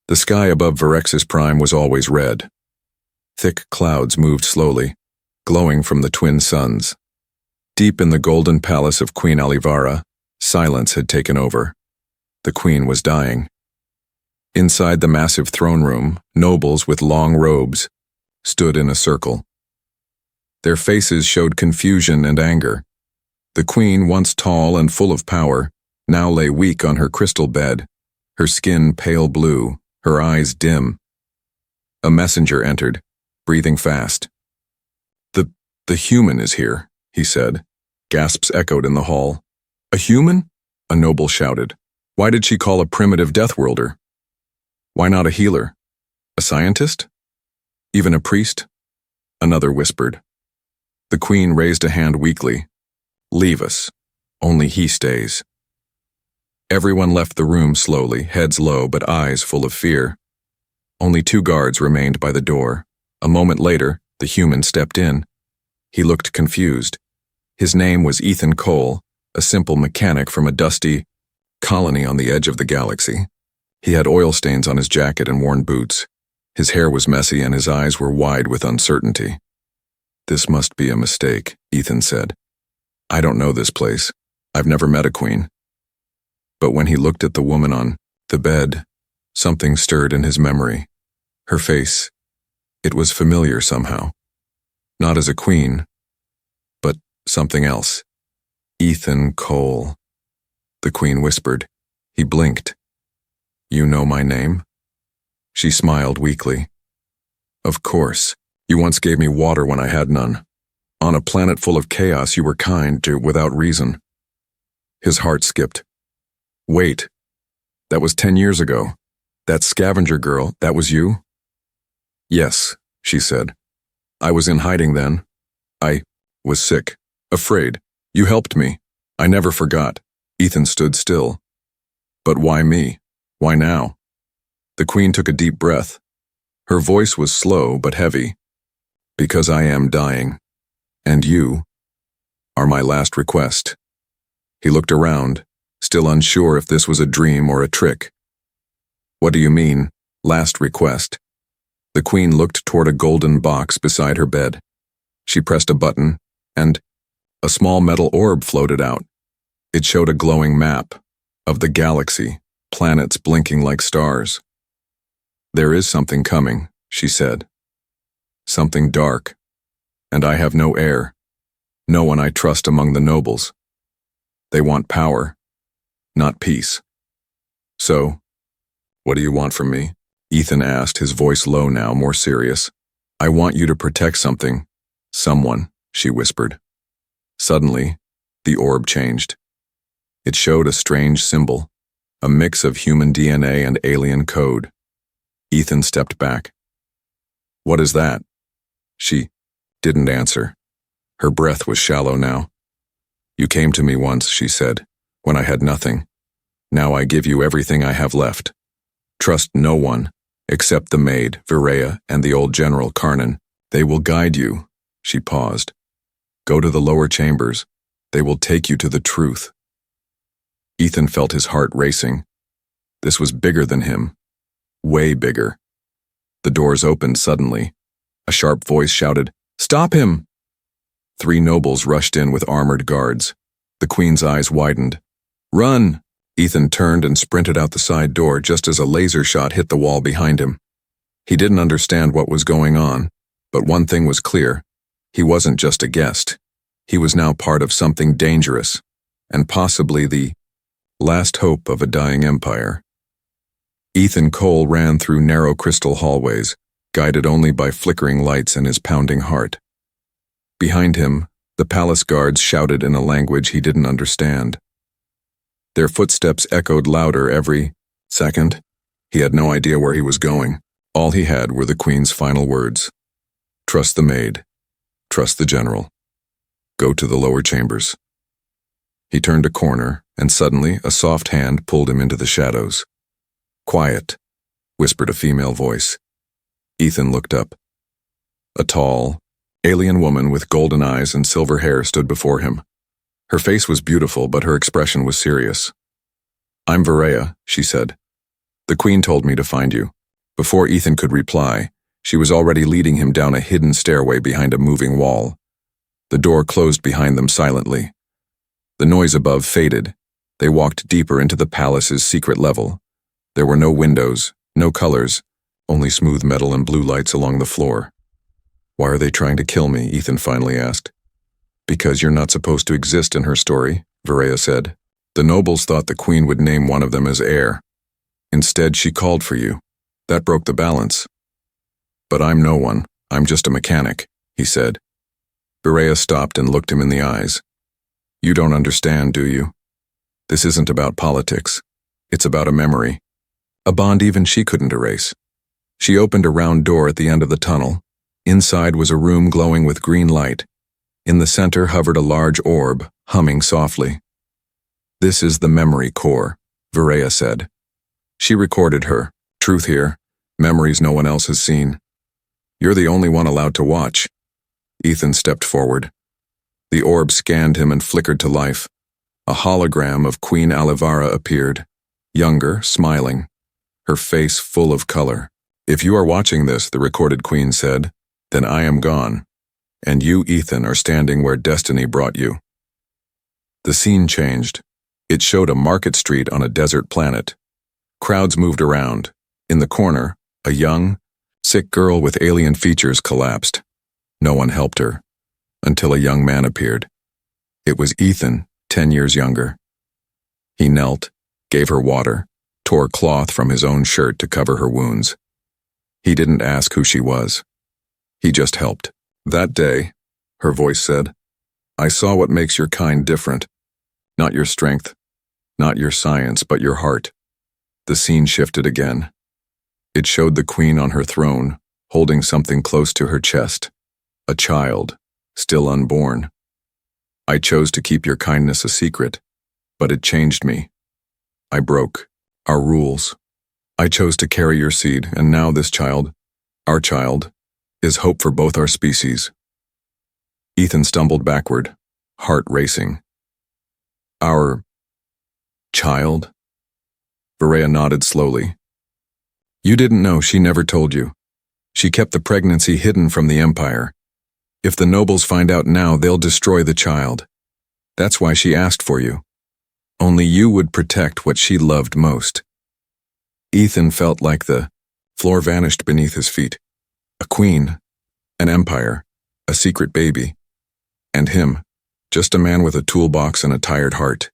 The sky above Varexis Prime was always red. Thick clouds moved slowly, glowing from the twin suns. Deep in the golden palace of Queen Alivara, silence had taken over. The queen was dying. Inside the massive throne room, nobles with long robes stood in a circle. Their faces showed confusion and anger. The queen, once tall and full of power, now lay weak on her crystal bed, her skin pale blue, her eyes dim. A messenger entered, breathing fast. The human is here, he said. Gasps echoed in the hall. A human? A noble shouted. Why did she call a primitive deathworlder? Why not a healer? A scientist? Even a priest? Another whispered. The queen raised a hand weakly. Leave us. Only he stays. Everyone left the room slowly, heads low but eyes full of fear. Only 2 guards remained by the door. A moment later, the human stepped in. He looked confused. His name was Ethan Cole, a simple mechanic from a dusty colony on the edge of the galaxy. He had oil stains on his jacket and worn boots. His hair was messy and his eyes were wide with uncertainty. This must be a mistake, Ethan said. I don't know this place. I've never met a queen. But when he looked at the woman on the bed, something stirred in his memory. Her face, it was familiar somehow. Not as a queen, but something else. Ethan Cole. The queen whispered. He blinked. You know my name? She smiled weakly. Of course. You once gave me water when I had none. On a planet full of chaos, you were kind to without reason. His heart skipped. Wait. That was 10 years ago. That scavenger girl, that was you? Yes, she said. I was in hiding then. I was sick, afraid. You helped me. I never forgot. Ethan stood still. But why me? Why now? The queen took a deep breath. Her voice was slow but heavy. Because I am dying. And you are my last request. He looked around, still unsure if this was a dream or a trick. What do you mean, last request? The queen looked toward a golden box beside her bed. She pressed a button, and a small metal orb floated out. It showed a glowing map of the galaxy, planets blinking like stars. There is something coming, she said. Something dark. And I have no heir. No one I trust among the nobles. They want power, not peace. So, what do you want from me? Ethan asked, his voice low now, more serious. I want you to protect something. Someone, she whispered. Suddenly, the orb changed. It showed a strange symbol, a mix of human DNA and alien code. Ethan stepped back. What is that? She didn't answer. Her breath was shallow now. You came to me once, she said, when I had nothing. Now I give you everything I have left. Trust no one, except the maid, Virea, and the old general, Karnan. They will guide you. She paused. Go to the lower chambers. They will take you to the truth. Ethan felt his heart racing. This was bigger than him. Way bigger. The doors opened suddenly. A sharp voice shouted, Stop him! 3 nobles rushed in with armored guards. The queen's eyes widened. Run! Ethan turned and sprinted out the side door just as a laser shot hit the wall behind him. He didn't understand what was going on, but one thing was clear. He wasn't just a guest. He was now part of something dangerous, and possibly the last hope of a dying empire. Ethan Cole ran through narrow crystal hallways, guided only by flickering lights and his pounding heart. Behind him, the palace guards shouted in a language he didn't understand. Their footsteps echoed louder every second. He had no idea where he was going. All he had were the queen's final words. Trust the maid. Trust the general. Go to the lower chambers. He turned a corner, and suddenly a soft hand pulled him into the shadows. Quiet, whispered a female voice. Ethan looked up. A tall, alien woman with golden eyes and silver hair stood before him. Her face was beautiful, but her expression was serious. I'm Virea, she said. The queen told me to find you. Before Ethan could reply, she was already leading him down a hidden stairway behind a moving wall. The door closed behind them silently. The noise above faded. They walked deeper into the palace's secret level. There were no windows, no colors, only smooth metal and blue lights along the floor. "Why are they trying to kill me?" Ethan finally asked. "Because you're not supposed to exist in her story," Varaya said. "The nobles thought the queen would name one of them as heir. Instead, she called for you. That broke the balance." "But I'm no one. I'm just a mechanic," he said. Varaya stopped and looked him in the eyes. "You don't understand, do you? This isn't about politics. It's about a memory. A bond even she couldn't erase." She opened a round door at the end of the tunnel. Inside was a room glowing with green light. In the center hovered a large orb, humming softly. "This is the memory core," Varaya said. She recorded her. "Truth here. Memories no one else has seen. You're the only one allowed to watch." Ethan stepped forward. The orb scanned him and flickered to life. A hologram of Queen Alivara appeared, younger, smiling, her face full of color. "If you are watching this," the recorded queen said, "then I am gone, and you, Ethan, are standing where destiny brought you." The scene changed. It showed a market street on a desert planet. Crowds moved around. In the corner, a young, sick girl with alien features collapsed. No one helped her, until a young man appeared. It was Ethan, 10 years younger. He knelt, gave her water, tore cloth from his own shirt to cover her wounds. He didn't ask who she was. He just helped. "That day," her voice said, "I saw what makes your kind different. Not your strength, not your science, but your heart." The scene shifted again. It showed the queen on her throne, holding something close to her chest. A child, still unborn. "I chose to keep your kindness a secret, but it changed me. I broke our rules. I chose to carry your seed, and now this child, our child, is hope for both our species." Ethan stumbled backward, heart racing. "Our child?" Varaya nodded slowly. "You didn't know, she never told you. She kept the pregnancy hidden from the Empire. If the nobles find out now, they'll destroy the child. That's why she asked for you. Only you would protect what she loved most." Ethan felt like the floor vanished beneath his feet. A queen, an empire, a secret baby, and him, just a man with a toolbox and a tired heart.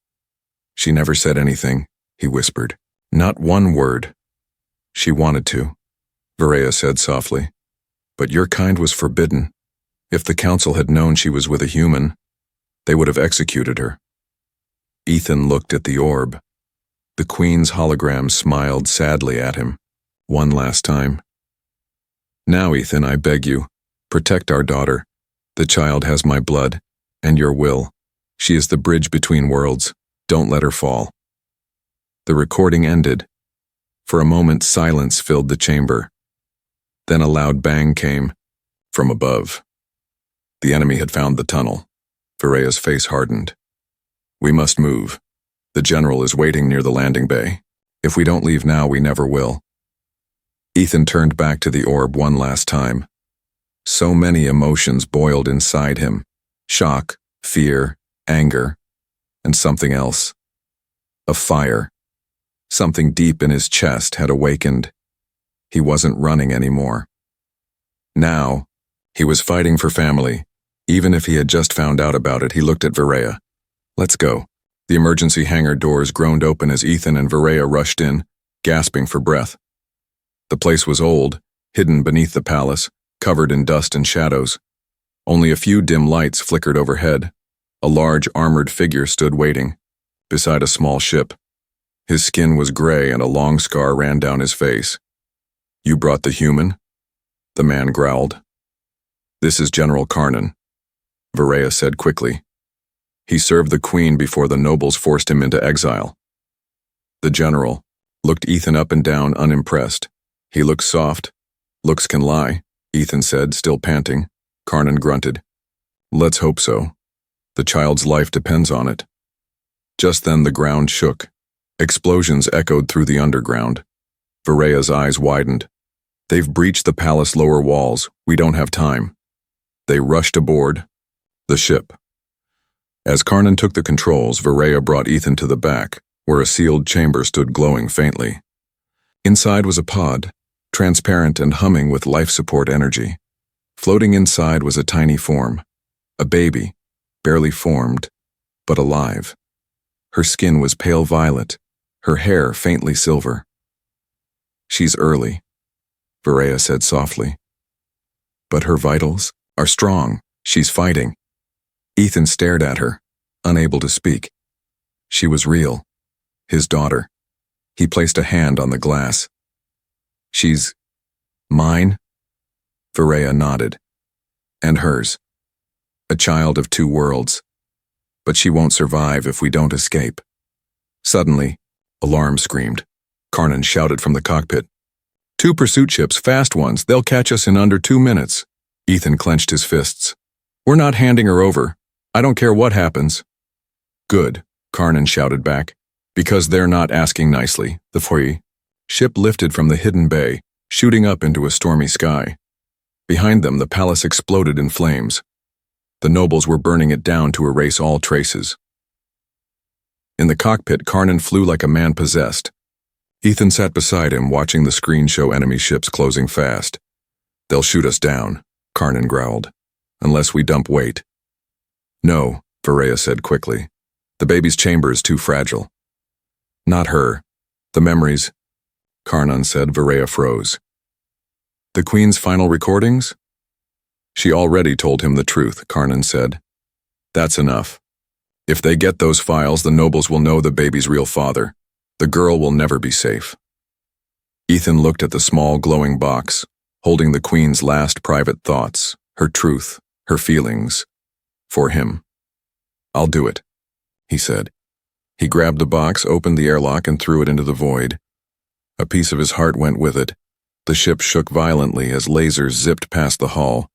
"She never said anything," he whispered. "Not one word." "She wanted to," Varaya said softly. "But your kind was forbidden. If the council had known she was with a human, they would have executed her." Ethan looked at the orb. The queen's hologram smiled sadly at him. "One last time. Now, Ethan, I beg you, protect our daughter. The child has my blood, and your will. She is the bridge between worlds. Don't let her fall." The recording ended. For a moment, silence filled the chamber. Then a loud bang came from above. The enemy had found the tunnel. Varaya's face hardened. "We must move. The general is waiting near the landing bay. If we don't leave now, we never will." Ethan turned back to the orb one last time. So many emotions boiled inside him. Shock, fear, anger, and something else. A fire. Something deep in his chest had awakened. He wasn't running anymore. Now, he was fighting for family. Even if he had just found out about it, he looked at Varaya. "Let's go." The emergency hangar doors groaned open as Ethan and Varaya rushed in, gasping for breath. The place was old, hidden beneath the palace, covered in dust and shadows. Only a few dim lights flickered overhead. A large armored figure stood waiting, beside a small ship. His skin was gray and a long scar ran down his face. "You brought the human?" The man growled. "This is General Karnan," Varaya said quickly. "He served the queen before the nobles forced him into exile." The general looked Ethan up and down, unimpressed. "He looks soft." "Looks can lie," Ethan said, still panting. Karnan grunted. "Let's hope so. The child's life depends on it." Just then the ground shook. Explosions echoed through the underground. Varaya's eyes widened. They've breached the palace lower walls. We don't have time. They rushed aboard the ship. As Karnan took the controls, Varaya brought Ethan to the back, where a sealed chamber stood glowing faintly. Inside was a pod, transparent and humming with life support energy. Floating inside was a tiny form, a baby, barely formed, but alive. Her skin was pale violet, her hair faintly silver. She's early, Varaya said softly. But her vitals are strong. She's fighting. Ethan stared at her, unable to speak. She was real, his daughter. He placed a hand on the glass. She's mine? Varaya nodded. And hers. A child of two worlds. But she won't survive if we don't escape. Suddenly, alarm screamed. Karnan shouted from the cockpit. 2 pursuit ships, fast ones. They'll catch us in under 2 minutes. Ethan clenched his fists. We're not handing her over. I don't care what happens. Good, Karnan shouted back. Because they're not asking nicely. The HFY ship lifted from the hidden bay, shooting up into a stormy sky. Behind them, the palace exploded in flames. The nobles were burning it down to erase all traces. In the cockpit, Karnan flew like a man possessed. Ethan sat beside him, watching the screen show enemy ships closing fast. They'll shoot us down, Karnan growled, unless we dump weight. No, Varaya said quickly. The baby's chamber is too fragile. Not her. The memories, Karnan said. Varaya froze. The Queen's final recordings? She already told him the truth, Karnan said. That's enough. If they get those files, the nobles will know the baby's real father. The girl will never be safe. Ethan looked at the small glowing box, holding the Queen's last private thoughts, her truth, her feelings. For him. I'll do it, he said. He grabbed the box, opened the airlock, and threw it into the void. A piece of his heart went with it. The ship shook violently as lasers zipped past the hull.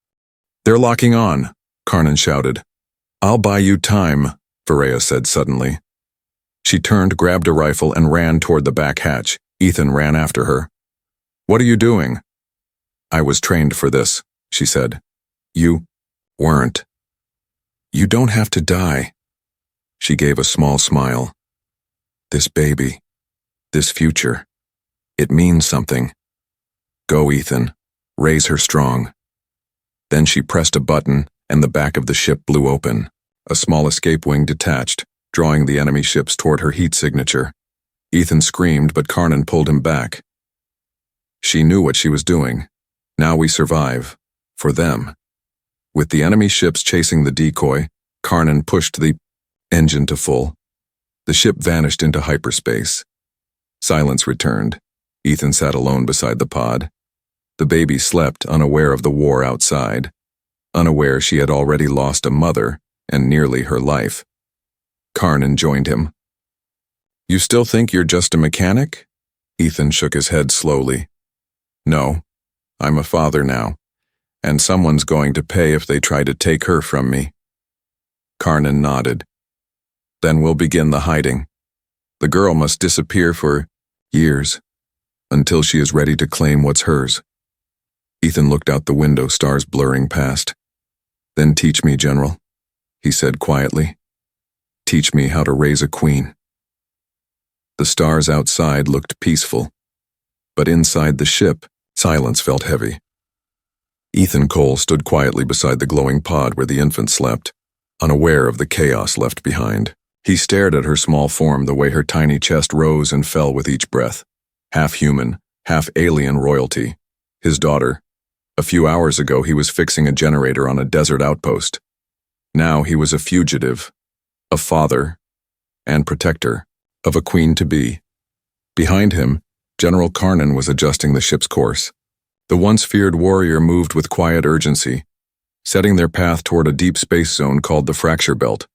They're locking on, Karnan shouted. I'll buy you time, Varaya said suddenly. She turned, grabbed a rifle, and ran toward the back hatch. Ethan ran after her. What are you doing? I was trained for this, she said. You weren't. You don't have to die. She gave a small smile. This baby, this future, it means something. Go, Ethan. Raise her strong. Then she pressed a button, and the back of the ship blew open. A small escape wing detached, drawing the enemy ships toward her heat signature. Ethan screamed, but Karnan pulled him back. She knew what she was doing. Now we survive. For them. With the enemy ships chasing the decoy, Karnan pushed the engine to full. The ship vanished into hyperspace. Silence returned. Ethan sat alone beside the pod. The baby slept, unaware of the war outside. Unaware she had already lost a mother and nearly her life. Karnan joined him. You still think you're just a mechanic? Ethan shook his head slowly. No, I'm a father now, and someone's going to pay if they try to take her from me. Karnan nodded. Then we'll begin the hiding. The girl must disappear for years, until she is ready to claim what's hers. Ethan looked out the window, stars blurring past. Then teach me, General, he said quietly. Teach me how to raise a queen. The stars outside looked peaceful, but inside the ship, silence felt heavy. Ethan Cole stood quietly beside the glowing pod where the infant slept, unaware of the chaos left behind. He stared at her small form, the way her tiny chest rose and fell with each breath. Half human, half alien royalty. His daughter. A few hours ago he was fixing a generator on a desert outpost. Now he was a fugitive, a father, and protector of a queen-to-be. Behind him, General Karnan was adjusting the ship's course. The once feared warrior moved with quiet urgency, setting their path toward a deep space zone called the Fracture Belt,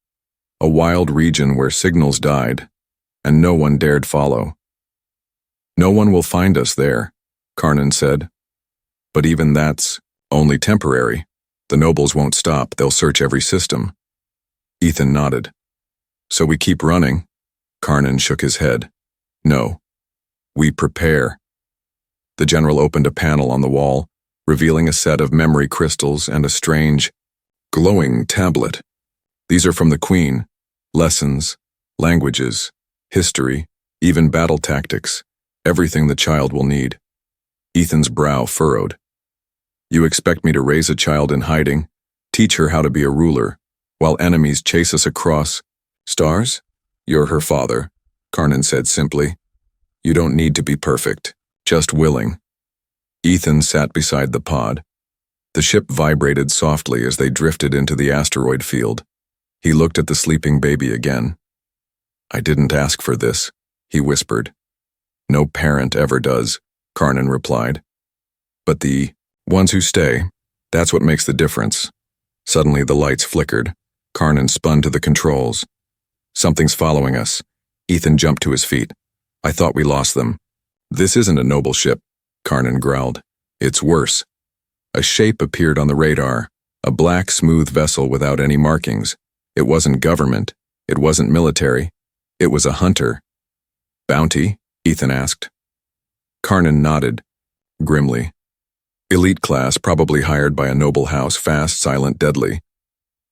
a wild region where signals died, and no one dared follow. No one will find us there, Karnan said. But even that's only temporary. The nobles won't stop, they'll search every system. Ethan nodded. So we keep running? Karnan shook his head. No. We prepare. The general opened a panel on the wall, revealing a set of memory crystals and a strange, glowing tablet. These are from the Queen. Lessons, languages, history, even battle tactics, everything the child will need. Ethan's brow furrowed. You expect me to raise a child in hiding, teach her how to be a ruler, while enemies chase us across stars? You're her father, Karnan said simply. You don't need to be perfect, just willing. Ethan sat beside the pod. The ship vibrated softly as they drifted into the asteroid field. He looked at the sleeping baby again. I didn't ask for this, he whispered. No parent ever does, Karnan replied. But the ones who stay, that's what makes the difference. Suddenly the lights flickered. Karnan spun to the controls. Something's following us. Ethan jumped to his feet. I thought we lost them. This isn't a noble ship, Karnan growled. It's worse. A shape appeared on the radar, a black, smooth vessel without any markings. It wasn't government. It wasn't military. It was a hunter. Bounty? Ethan asked. Karnan nodded, grimly. Elite class, probably hired by a noble house, fast, silent, deadly.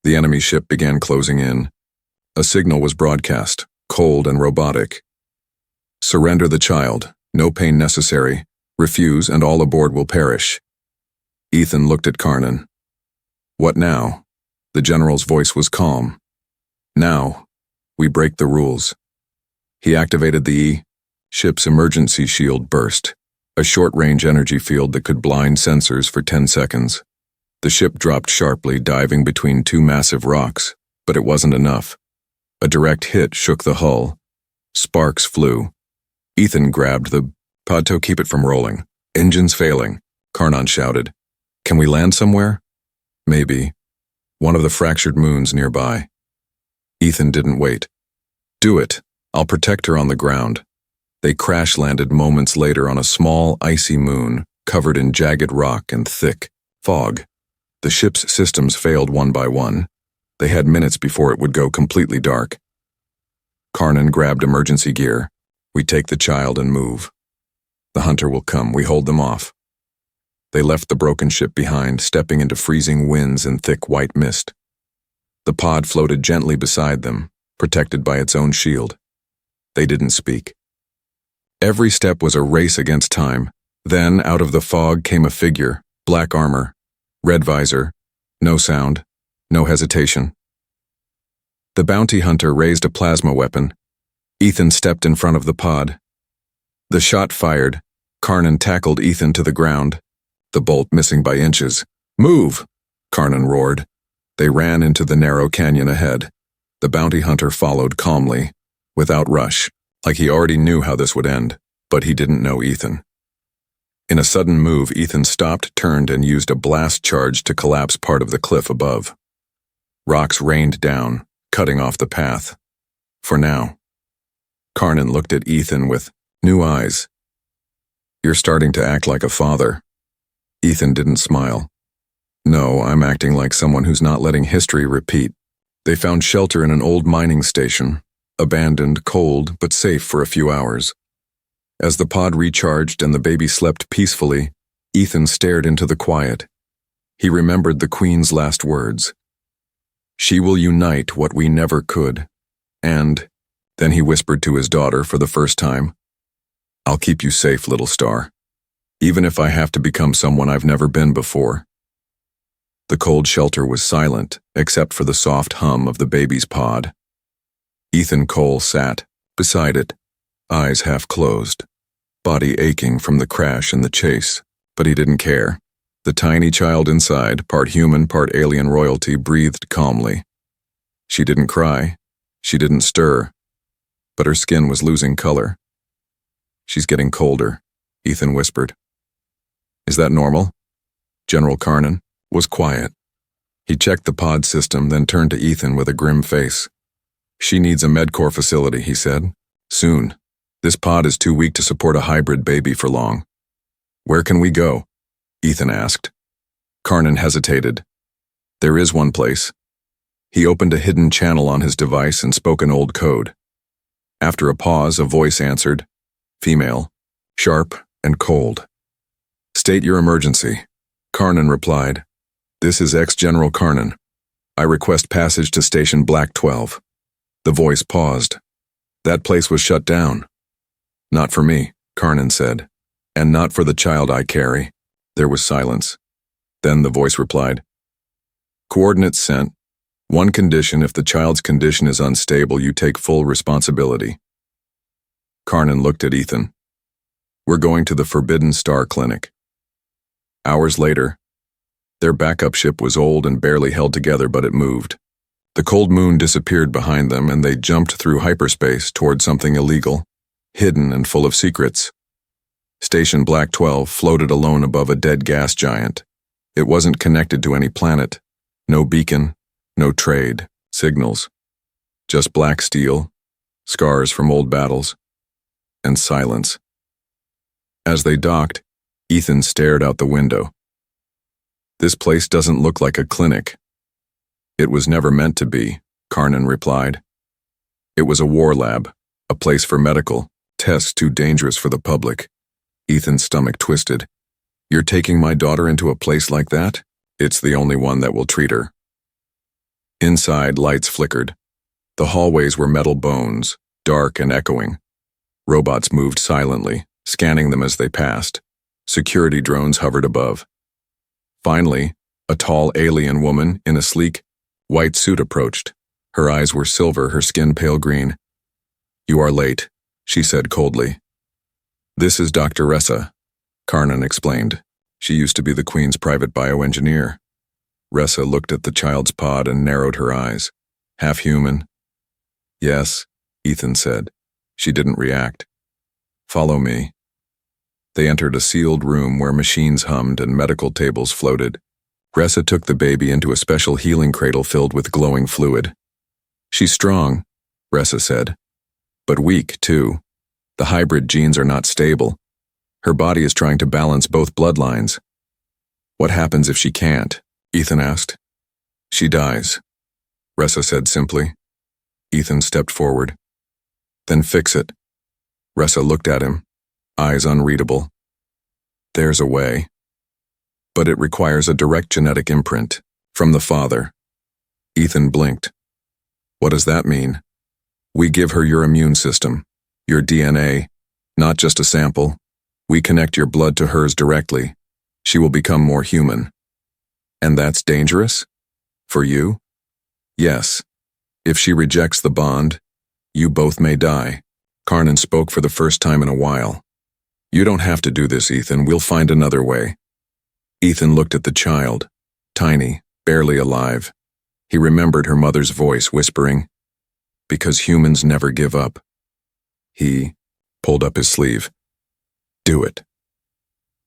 The enemy ship began closing in. A signal was broadcast, cold and robotic. Surrender the child. No pain necessary. Refuse and all aboard will perish. Ethan looked at Karnan. What now? The general's voice was calm. Now, we break the rules. He activated the ship's emergency shield burst, a short-range energy field that could blind sensors for 10 seconds. The ship dropped sharply, diving between two massive rocks, but it wasn't enough. A direct hit shook the hull. Sparks flew. Ethan grabbed the pod to keep it from rolling. Engines failing, Karnan shouted. Can we land somewhere? Maybe. One of the fractured moons nearby. Ethan didn't wait. Do it. I'll protect her on the ground. They crash-landed moments later on a small, icy moon, covered in jagged rock and thick fog. The ship's systems failed one by one. They had minutes before it would go completely dark. Karnan grabbed emergency gear. We take the child and move. The hunter will come. We hold them off. They left the broken ship behind, stepping into freezing winds and thick white mist. The pod floated gently beside them, protected by its own shield. They didn't speak. Every step was a race against time. Then, out of the fog came a figure, black armor, red visor, no sound, no hesitation. The bounty hunter raised a plasma weapon. Ethan stepped in front of the pod. The shot fired. Karnan tackled Ethan to the ground, the bolt missing by inches. Move! Karnan roared. They ran into the narrow canyon ahead. The bounty hunter followed calmly, without rush, like he already knew how this would end, but he didn't know Ethan. In a sudden move, Ethan stopped, turned, and used a blast charge to collapse part of the cliff above. Rocks rained down, cutting off the path. For now. Karnan looked at Ethan with new eyes. You're starting to act like a father. Ethan didn't smile. No, I'm acting like someone who's not letting history repeat. They found shelter in an old mining station, abandoned, cold, but safe for a few hours. As the pod recharged and the baby slept peacefully, Ethan stared into the quiet. He remembered the Queen's last words. She will unite what we never could. And, then he whispered to his daughter for the first time, I'll keep you safe, little star. Even if I have to become someone I've never been before. The cold shelter was silent, except for the soft hum of the baby's pod. Ethan Cole sat beside it, eyes half closed, body aching from the crash and the chase, but he didn't care. The tiny child inside, part human, part alien royalty, breathed calmly. She didn't cry. She didn't stir. But her skin was losing color. She's getting colder, Ethan whispered. Is that normal? General Karnan was quiet. He checked the pod system, then turned to Ethan with a grim face. She needs a medcore facility, he said. Soon. This pod is too weak to support a hybrid baby for long. Where can we go? Ethan asked. Karnan hesitated. There is one place. He opened a hidden channel on his device and spoke an old code. After a pause, a voice answered, female, sharp and cold. State your emergency. Karnan replied. This is ex-General Karnan. I request passage to Station Black 12. The voice paused. That place was shut down. Not for me, Karnan said. And not for the child I carry. There was silence. Then the voice replied. Coordinates sent. One condition: if the child's condition is unstable, you take full responsibility. Karnan looked at Ethan. We're going to the Forbidden Star Clinic. Hours later, their backup ship was old and barely held together, but it moved. The cold moon disappeared behind them, and they jumped through hyperspace toward something illegal, hidden and full of secrets. Station Black 12 floated alone above a dead gas giant. It wasn't connected to any planet. No beacon, no trade, signals. Just black steel, scars from old battles, and silence. As they docked, Ethan stared out the window. This place doesn't look like a clinic. It was never meant to be, Karnan replied. It was a war lab, a place for medical tests too dangerous for the public. Ethan's stomach twisted. You're taking my daughter into a place like that? It's the only one that will treat her. Inside, lights flickered. The hallways were metal bones, dark and echoing. Robots moved silently, scanning them as they passed. Security drones hovered above. Finally, a tall alien woman in a sleek, white suit approached. Her eyes were silver, her skin pale green. You are late, she said coldly. This is Dr. Ressa, Karnan explained. She used to be the Queen's private bioengineer. Ressa looked at the child's pod and narrowed her eyes. Half human. Yes, Ethan said. She didn't react. Follow me. They entered a sealed room where machines hummed and medical tables floated. Ressa took the baby into a special healing cradle filled with glowing fluid. She's strong, Ressa said. But weak, too. The hybrid genes are not stable. Her body is trying to balance both bloodlines. What happens if she can't? Ethan asked. She dies, Ressa said simply. Ethan stepped forward. Then fix it. Ressa looked at him, eyes unreadable. There's a way. But it requires a direct genetic imprint from the father. Ethan blinked. What does that mean? We give her your immune system, your DNA, not just a sample. We connect your blood to hers directly. She will become more human. And that's dangerous? For you? Yes. If she rejects the bond, you both may die. Karnan spoke for the first time in a while. You don't have to do this, Ethan. We'll find another way. Ethan looked at the child, tiny, barely alive. He remembered her mother's voice whispering, because humans never give up. He pulled up his sleeve. Do it.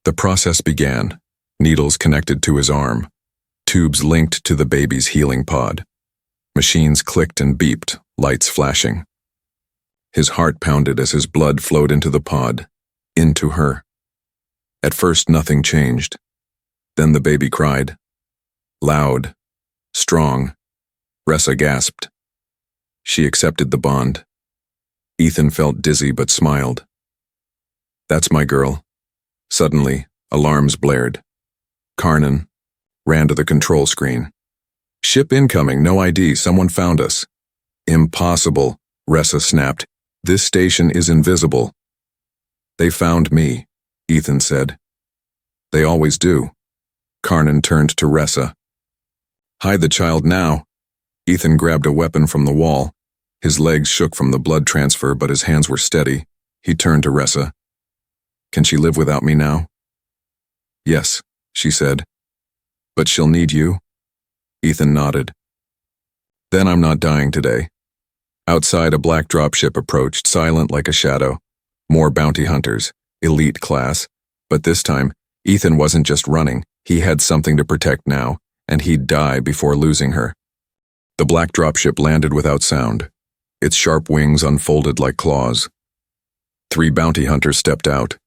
The process began, needles connected to his arm, tubes linked to the baby's healing pod. Machines clicked and beeped, lights flashing. His heart pounded as his blood flowed into the pod, into her. At first, nothing changed. Then the baby cried. Loud, strong. Ressa gasped. She accepted the bond. Ethan felt dizzy but smiled. That's my girl. Suddenly, alarms blared. Karnan ran to the control screen. Ship incoming, no ID, someone found us. Impossible, Ressa snapped. This station is invisible. They found me, Ethan said. They always do. Karnan turned to Ressa. Hide the child now. Ethan grabbed a weapon from the wall. His legs shook from the blood transfer, but his hands were steady. He turned to Ressa. Can she live without me now? Yes, she said. But she'll need you? Ethan nodded. Then I'm not dying today. Outside, a black dropship approached, silent like a shadow. More bounty hunters, elite class. But this time, Ethan wasn't just running. He had something to protect now, and he'd die before losing her. The black dropship landed without sound. Its sharp wings unfolded like claws. 3 bounty hunters stepped out,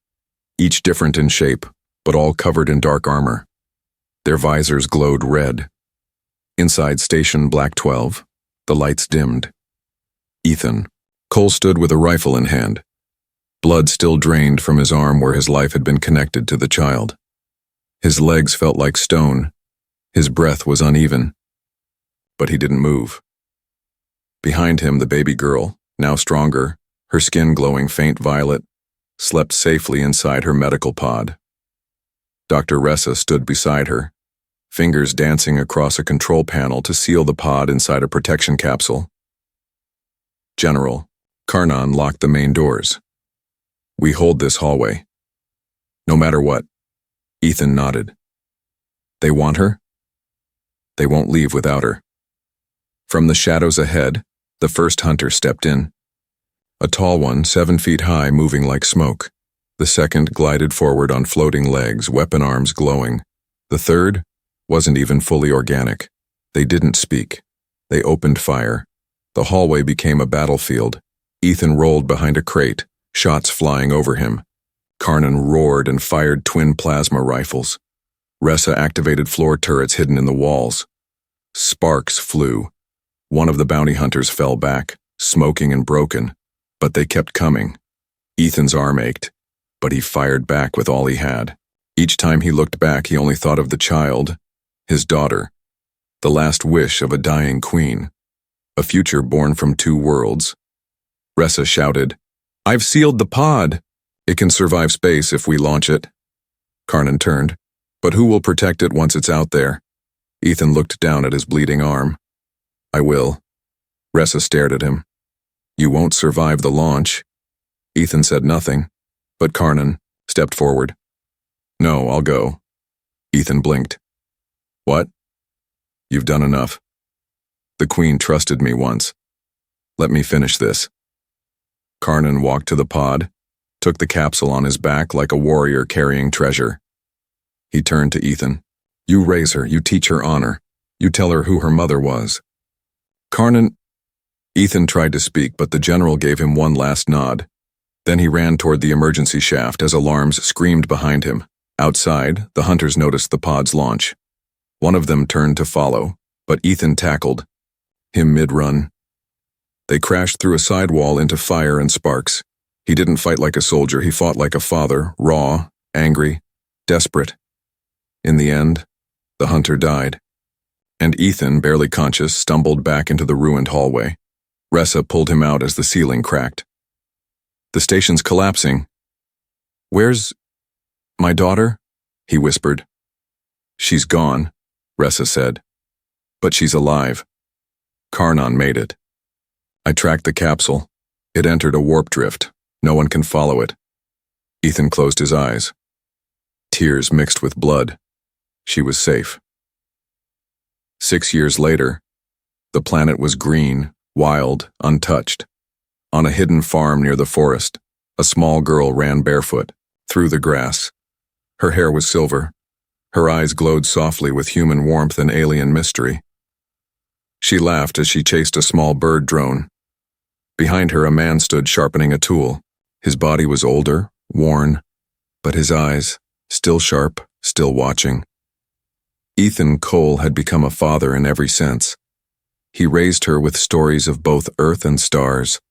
each different in shape, but all covered in dark armor. Their visors glowed red. Inside Station Black 12, the lights dimmed. Ethan. Cole stood with a rifle in hand. Blood still drained from his arm where his life had been connected to the child. His legs felt like stone. His breath was uneven. But he didn't move. Behind him, the baby girl, now stronger, her skin glowing faint violet, slept safely inside her medical pod. Dr. Ressa stood beside her, fingers dancing across a control panel to seal the pod inside a protection capsule. General, Karnan locked the main doors. We hold this hallway. No matter what. Ethan nodded. They want her? They won't leave without her. From the shadows ahead, the first hunter stepped in. A tall one, 7 feet high, moving like smoke. The second glided forward on floating legs, weapon arms glowing. The third wasn't even fully organic. They didn't speak. They opened fire. The hallway became a battlefield. Ethan rolled behind a crate, shots flying over him. Karnan roared and fired twin plasma rifles. Ressa activated floor turrets hidden in the walls. Sparks flew. One of the bounty hunters fell back, smoking and broken, but they kept coming. Ethan's arm ached, but he fired back with all he had. Each time he looked back, he only thought of the child, his daughter, the last wish of a dying queen, a future born from 2 worlds. Ressa shouted, "I've sealed the pod. It can survive space if we launch it." Karnan turned, "But who will protect it once it's out there?" Ethan looked down at his bleeding arm. "I will." Ressa stared at him. "You won't survive the launch." Ethan said nothing, but Karnan stepped forward. "No, I'll go." Ethan blinked. "What?" "You've done enough. The Queen trusted me once. Let me finish this." Karnan walked to the pod, took the capsule on his back like a warrior carrying treasure. He turned to Ethan. "You raise her, you teach her honor. You tell her who her mother was." Karnan... Ethan tried to speak, but the general gave him one last nod. Then he ran toward the emergency shaft as alarms screamed behind him. Outside, the hunters noticed the pod's launch. One of them turned to follow, but Ethan tackled him mid-run. They crashed through a sidewall into fire and sparks. He didn't fight like a soldier, he fought like a father, raw, angry, desperate. In the end, the hunter died. And Ethan, barely conscious, stumbled back into the ruined hallway. Ressa pulled him out as the ceiling cracked. "The station's collapsing." "Where's my daughter?" he whispered. "She's gone," Ressa said. "But she's alive. Karnan made it. I tracked the capsule. It entered a warp drift. No one can follow it." Ethan closed his eyes. Tears mixed with blood. She was safe. 6 years later, the planet was green, wild, untouched. On a hidden farm near the forest, a small girl ran barefoot, through the grass. Her hair was silver. Her eyes glowed softly with human warmth and alien mystery. She laughed as she chased a small bird drone. Behind her, a man stood sharpening a tool. His body was older, worn, but his eyes, still sharp, still watching. Ethan Cole had become a father in every sense. He raised her with stories of both earth and stars,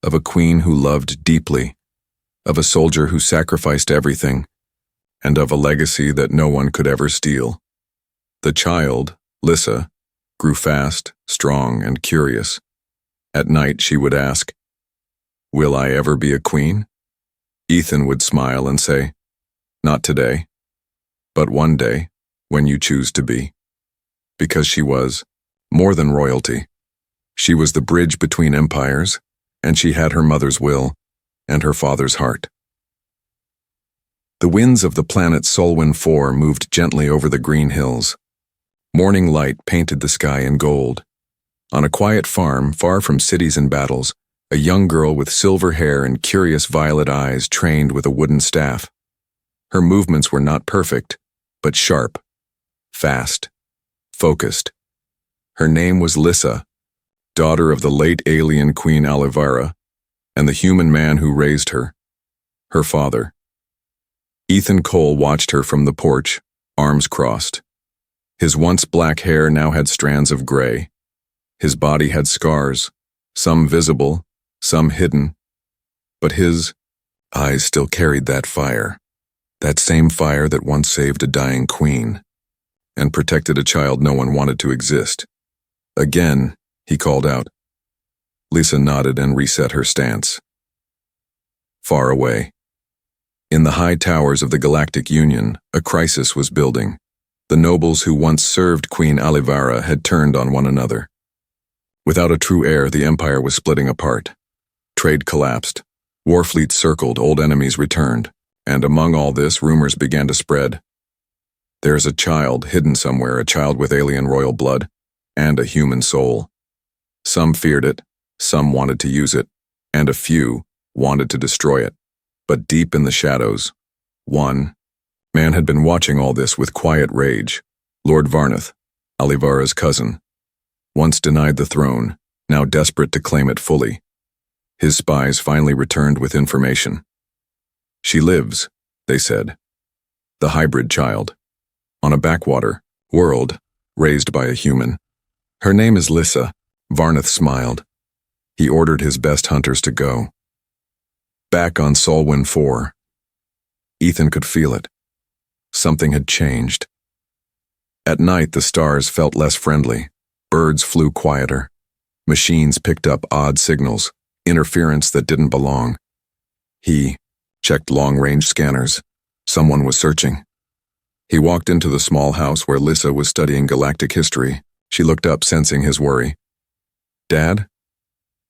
of a queen who loved deeply, of a soldier who sacrificed everything, and of a legacy that no one could ever steal. The child, Lissa, grew fast, strong, and curious. At night she would ask, "Will I ever be a queen?" Ethan would smile and say, "Not today, but one day, when you choose to be." Because she was more than royalty. She was the bridge between empires, and she had her mother's will and her father's heart. The winds of the planet Solwyn IV moved gently over the green hills. Morning light painted the sky in gold. On a quiet farm, far from cities and battles, a young girl with silver hair and curious violet eyes trained with a wooden staff. Her movements were not perfect, but sharp, fast, focused. Her name was Lissa, daughter of the late alien Queen Alivara, and the human man who raised her, her father. Ethan Cole watched her from the porch, arms crossed. His once black hair now had strands of gray. His body had scars, some visible, some hidden, but his eyes still carried that fire, That same fire that once saved a dying queen and protected a child no one wanted to exist. Again, he called out. Lisa nodded and reset her stance. Far away, in the high towers of the Galactic Union, a crisis was building. The nobles who once served Queen Alivara had turned on one another. Without a true heir, the empire was splitting apart. Trade collapsed. War fleets circled, old enemies returned. And among all this, rumors began to spread. There's a child hidden somewhere, a child with alien royal blood and a human soul. Some feared it, some wanted to use it, and a few wanted to destroy it. But deep in the shadows, one man had been watching all this with quiet rage. Lord Varnath, Alivara's cousin, once denied the throne, now desperate to claim it fully. His spies finally returned with information. She lives, they said. The hybrid child. On a backwater world raised by a human. Her name is Lisa. Varnath smiled. He ordered his best hunters to go. Back on Solwyn 4, Ethan could feel it. Something had changed. At night, the stars felt less friendly. Birds flew quieter. Machines picked up odd signals, interference that didn't belong. He checked long-range scanners. Someone was searching. He walked into the small house where Lisa was studying galactic history. She looked up, sensing his worry. Dad?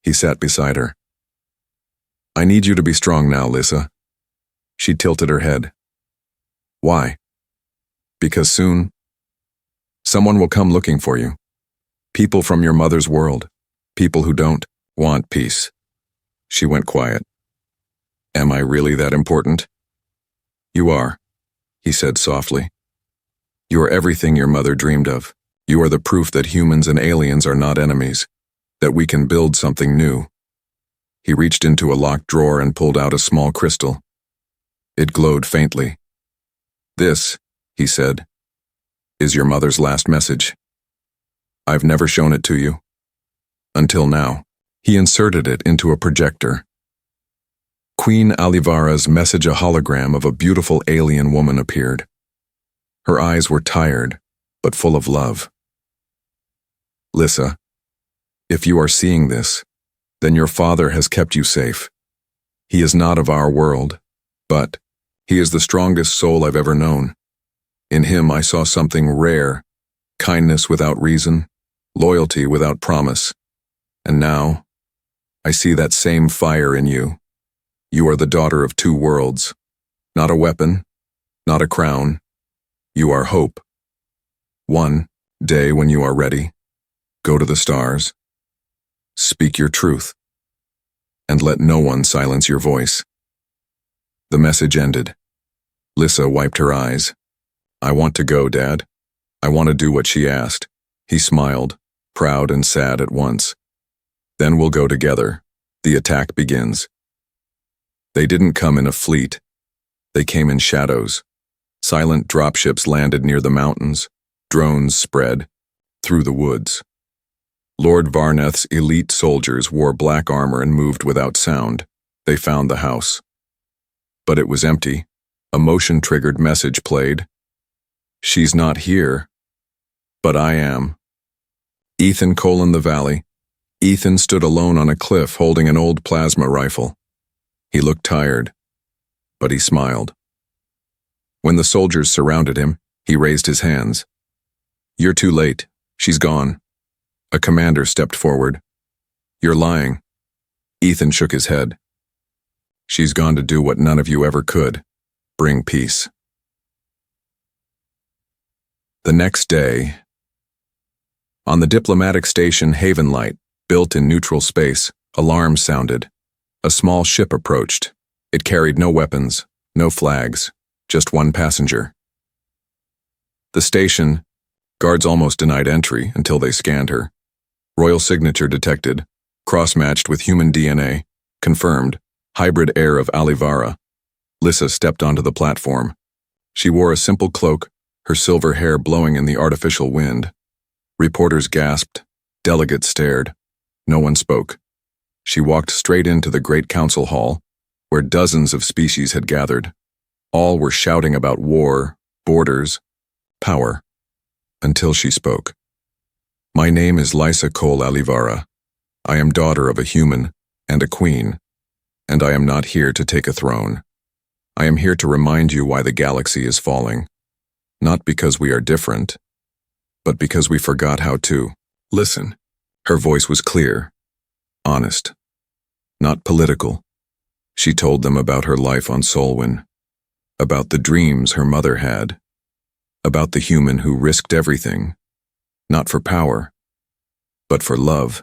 He sat beside her. I need you to be strong now, Lisa. She tilted her head. Why? Because soon, someone will come looking for you. People from your mother's world. People who don't want peace. She went quiet. Am I really that important? You are, he said softly. You are everything your mother dreamed of. You are the proof that humans and aliens are not enemies, that we can build something new. He reached into a locked drawer and pulled out a small crystal. It glowed faintly. This, he said, is your mother's last message. I've never shown it to you. Until now. He inserted it into a projector. Queen Alivara's message, a hologram of a beautiful alien woman, appeared. Her eyes were tired, but full of love. Lisa, if you are seeing this, then your father has kept you safe. He is not of our world, but he is the strongest soul I've ever known. In him I saw something rare, kindness without reason, loyalty without promise. And now, I see that same fire in you. You are the daughter of two worlds. Not a weapon, not a crown. You are hope. One day when you are ready, go to the stars. Speak your truth. And let no one silence your voice. The message ended. Lisa wiped her eyes. I want to go, Dad. I want to do what she asked. He smiled, proud and sad at once. Then we'll go together. The attack begins. They didn't come in a fleet. They came in shadows. Silent dropships landed near the mountains. Drones spread through the woods. Lord Varnath's elite soldiers wore black armor and moved without sound. They found the house. But it was empty. A motion-triggered message played. She's not here, but I am. Ethan colon the valley. Ethan stood alone on a cliff holding an old plasma rifle. He looked tired, but he smiled. When the soldiers surrounded him, he raised his hands. You're too late. She's gone. A commander stepped forward. You're lying. Ethan shook his head. She's gone to do what none of you ever could. Bring peace. The next day, on the diplomatic station Haven Light, built in neutral space, alarms sounded. A small ship approached. It carried no weapons, no flags, just one passenger. The station, guards almost denied entry until they scanned her. Royal signature detected, cross-matched with human DNA, confirmed, hybrid heir of Alivara. Lisa stepped onto the platform. She wore a simple cloak, her silver hair blowing in the artificial wind. Reporters gasped, delegates stared. No one spoke. She walked straight into the great council hall, where dozens of species had gathered. All were shouting about war, borders, power, until she spoke. My name is Lysa Cole Alivara. I am daughter of a human and a queen, and I am not here to take a throne. I am here to remind you why the galaxy is falling. Not because we are different, but because we forgot how to listen. Her voice was clear, honest, not political. She told them about her life on Solwyn, about the dreams her mother had, about the human who risked everything, not for power, but for love.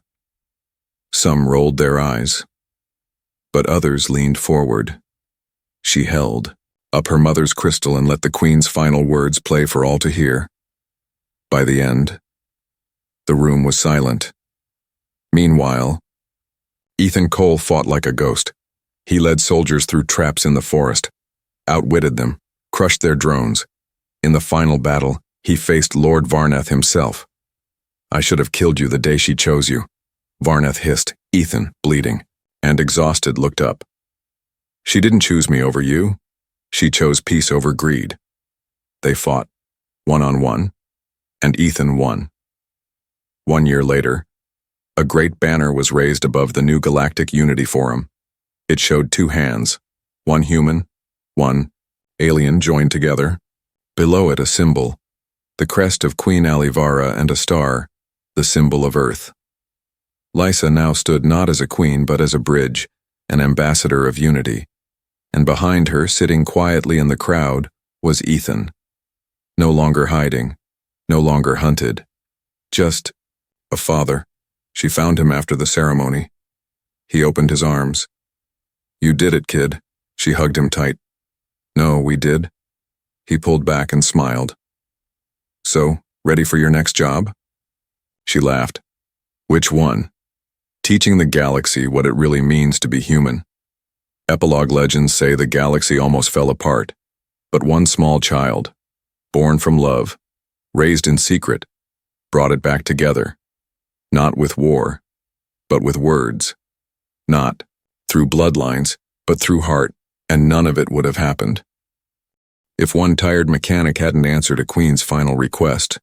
Some rolled their eyes, but others leaned forward. She held up her mother's crystal and let the Queen's final words play for all to hear. By the end, the room was silent. Meanwhile, Ethan Cole fought like a ghost. He led soldiers through traps in the forest, outwitted them, crushed their drones. In the final battle, he faced Lord Varneth himself. I should have killed you the day she chose you, Varneth hissed. Ethan, bleeding and exhausted, looked up. She didn't choose me over you. She chose peace over greed. They fought, one-on-one, and Ethan won. 1 year later, a great banner was raised above the new Galactic Unity Forum. It showed two hands, one human, one alien joined together. Below it a symbol, the crest of Queen Alivara, and a star, the symbol of Earth. Lysa now stood not as a queen but as a bridge, an ambassador of unity. And behind her, sitting quietly in the crowd, was Ethan. No longer hiding, no longer hunted. Just a father. She found him after the ceremony. He opened his arms. You did it, kid. She hugged him tight. No, we did. He pulled back and smiled. So, ready for your next job? She laughed. Which one? Teaching the galaxy what it really means to be human. Epilogue legends say the galaxy almost fell apart, but one small child, born from love, raised in secret, brought it back together. Not with war, but with words. Not through bloodlines, but through heart, and none of it would have happened if one tired mechanic hadn't answered a queen's final request.